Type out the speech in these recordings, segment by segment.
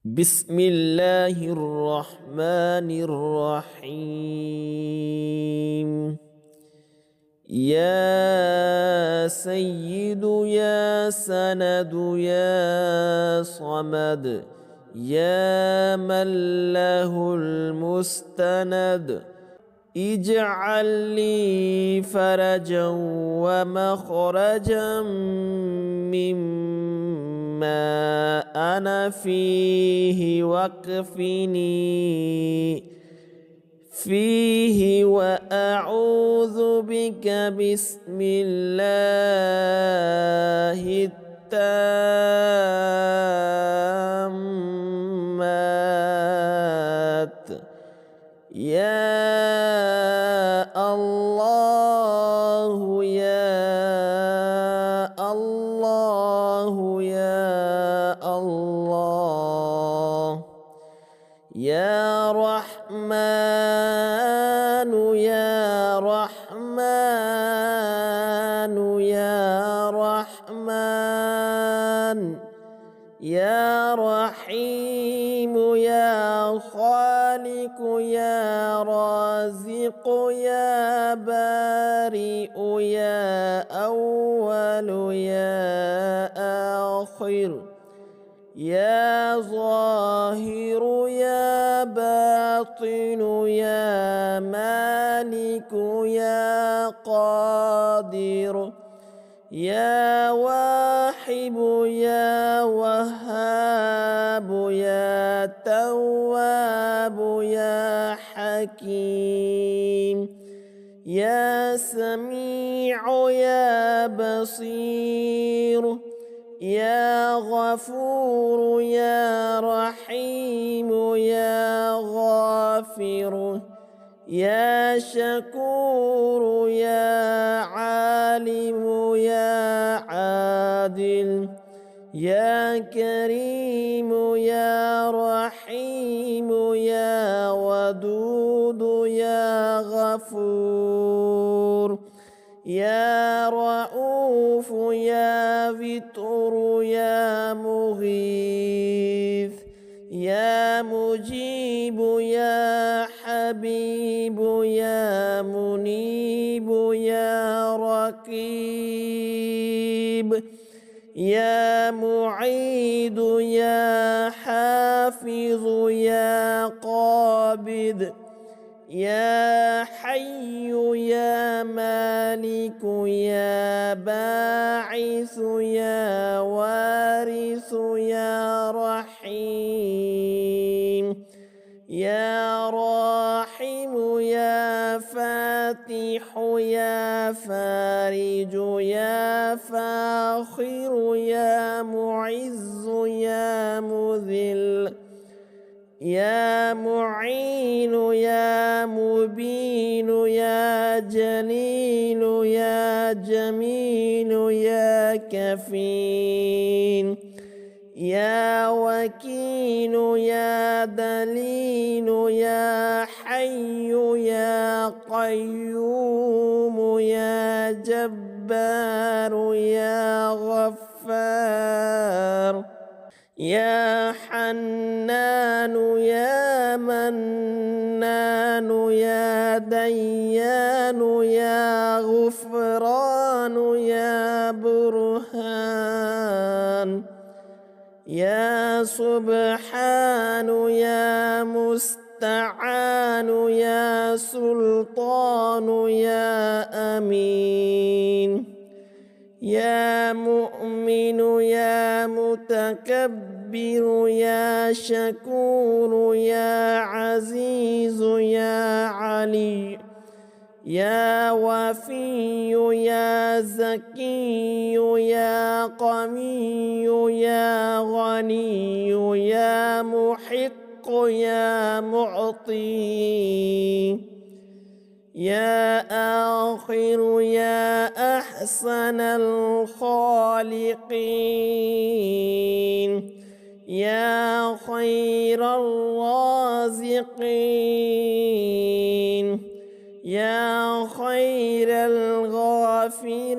بسم الله الرحمن الرحيم. يا سيد يا سند يا صمد، يا من له المستند، اجعل لي فرجا ومخرجا مما أنا فيه، واكفني فيه وأعوذ بك بسم الله التامات. يا الله يا الله يا الله، يا رحمن يا رحمن يا رحمن، يا رحيم يا خالق يا رازق يا بارئ يا أول يا آخر، يا ظاهر يا باطن يا مالك يا قادر، يا واحب يا وهاب يا تواب يا حكيم، يا سميع يا بصير، يا غفور يا رحيم يا غافر، يا شكور يا عالم يا عادل، يا كريم يا رحيم يا ودود يا غفور، يا رؤوف يا بتر يا مغيث، يا مجيب يا حبيب يا منيب يا رقيب، يا معيد يا حافظ يا قابض، يا حي يا مالك يا باعث يا وارث يا رحيم، يا راحم يا فاتح يا فارج يا فاخر يا معز يا مذل، يا معين يا مبين يا جليل يا جميل يا كفين، يا وكيل يا دليل يا حي يا قيوم يا جبار يا غفار، يا حنان يا منان يا ديان يا غفران يا برهان، يا سبحان يا مستعان يا سلطان يا أمين، يا مؤمن يا متكبر يا شكور يا عزيز يا علي، يا وفي يا زكي يا قوي يا غني يا محق يا معطي، يا آخر يا أحسن الخالقين، يا خير الرازقين، يا خير الغافرين،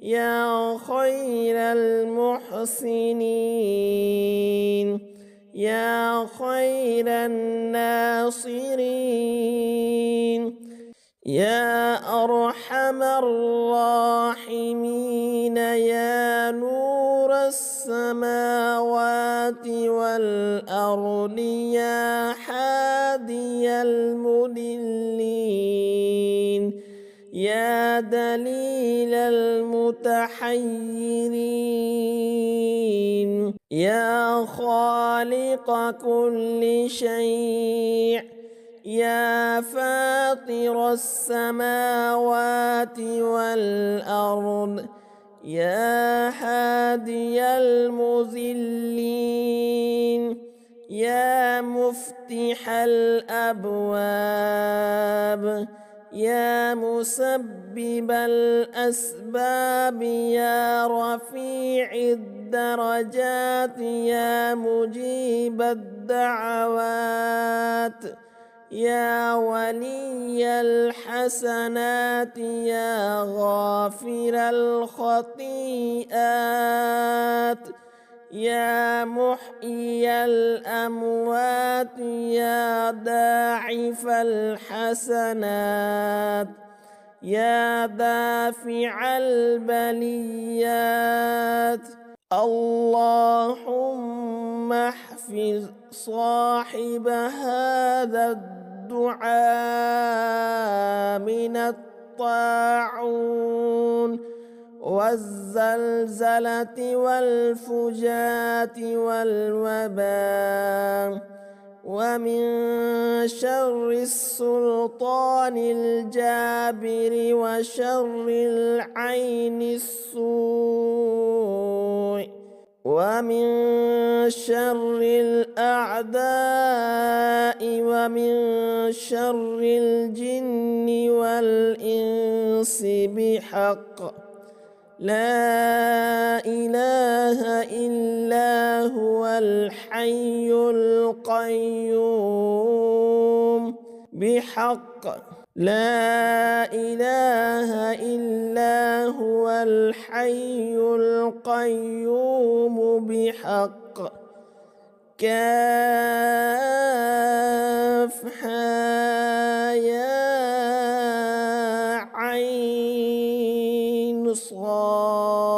يا خير المحسنين. يا خير الناصرين يا أرحم الراحمين يا نور السماوات والأرض يا هادي المضلين يا دليل المتحيرين يا خالق كل شيء يا فاطر السماوات والأرض يا هادي المذلين يا مفتح الأبواب يا مسبب الأسباب يا رفيع الدرجات يا مجيب الدعوات يا ولي الحسنات يا غافر الخطيئات يا محيي الأموات يا ضاعف الحسنات يا دافع البليات اللهم احفظ صاحب هذا الدعاء من الطاعون والزلزلة والفجات والوباء ومن شر السلطان الجابر وشر العين السوء ومن شر الأعداء ومن شر الجن والإنس بحق لا إله إلا هو الحي القيوم بحق لا إله إلا هو الحي القيوم بحق كافها يا عين صاد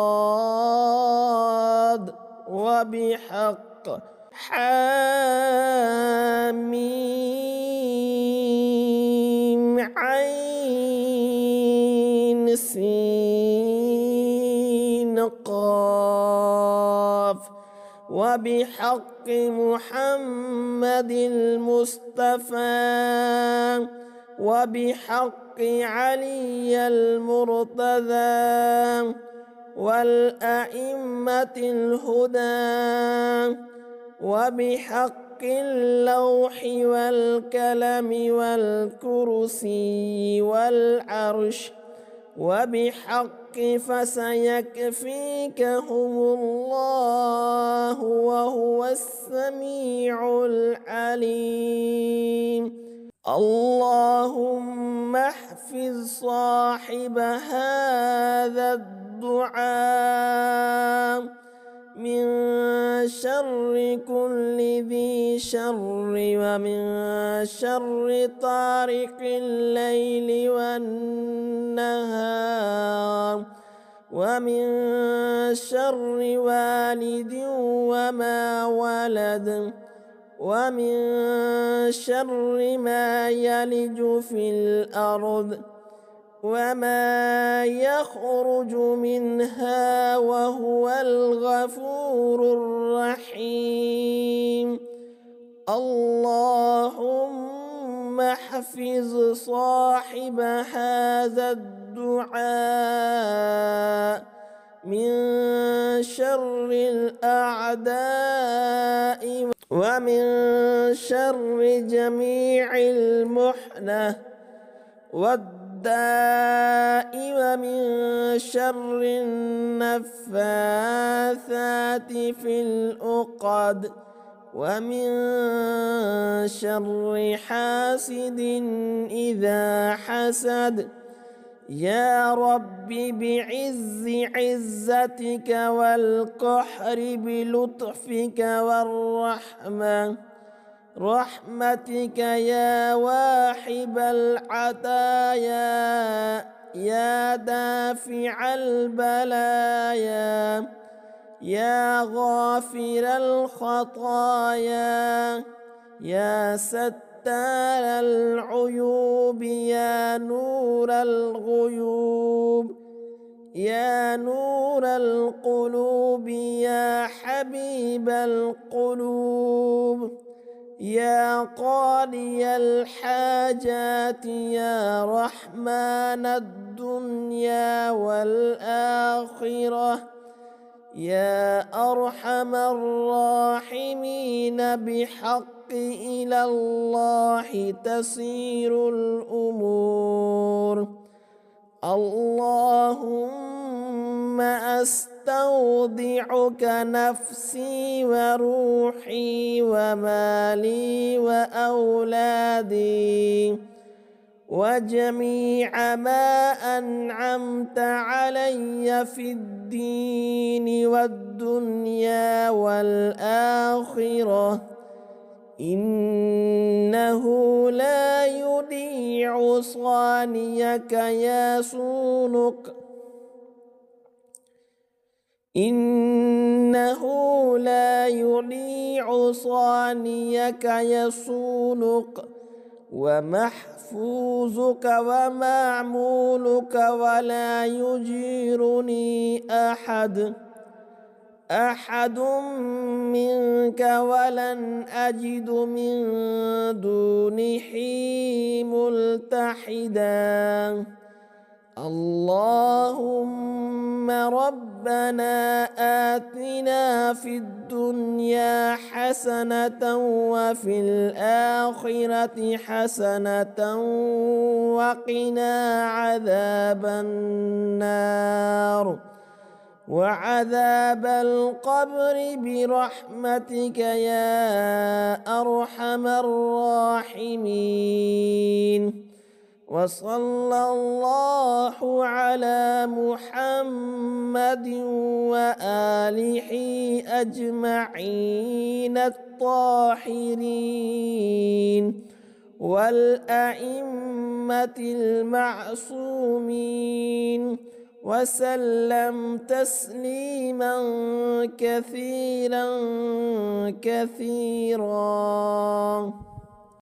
وبحق حاميم عين سين قاف وبحق محمد المصطفى وبحق علي المرتضى والأئمة الهدى وبحق اللوح والكلم والكرسي والعرش وبحق فسيكفيكهم الله وهو السميع العليم اللهم احفظ صاحب هذا الدعاء من شر كل ذي شر ومن شر طارق الليل والنهار ومن شر والد وما ولد ومن شر ما يلج في الأرض وما يخرج منها وهو الغفور الرحيم اللهم احفظ صاحب هذا الدعاء من شر الأعداء ومن شر جميع المحنة والداء ومن شر النفاثات في العقد ومن شر حاسد إذا حسد يا رب بعز عزتك والقهر بلطفك والرحمة رحمتك يا واحب العطايا يا دافع البلايا يا غافر الخطايا يا ستار العيوب يا نور الغيوب يا نور القلوب يا حبيب القلوب يا قاضي الحاجات يا رحمن الدنيا والآخرة يا أرحم الراحمين بحق إلى الله تسير الأمور اللهم أستودعك نفسي وروحي ومالي وأولادي وجميع ما أنعمت علي في الدين والدنيا والآخرة إنه لا يضيع صانيك يصونك إنه لا يضيع صانيك يصونك ومحفوظك ومعمولك ولا يجيرني أحد منك ولن أجد من دونه ملتحدا اللهم ربنا آتنا في الدنيا حسنة وفي الآخرة حسنة وقنا عذاب النار وعذاب القبر برحمتك يا أرحم الراحمين وصلى الله على محمد وآله أجمعين الطاهرين والأئمة المعصومين وسلم تسليما كثيرا كثيرا.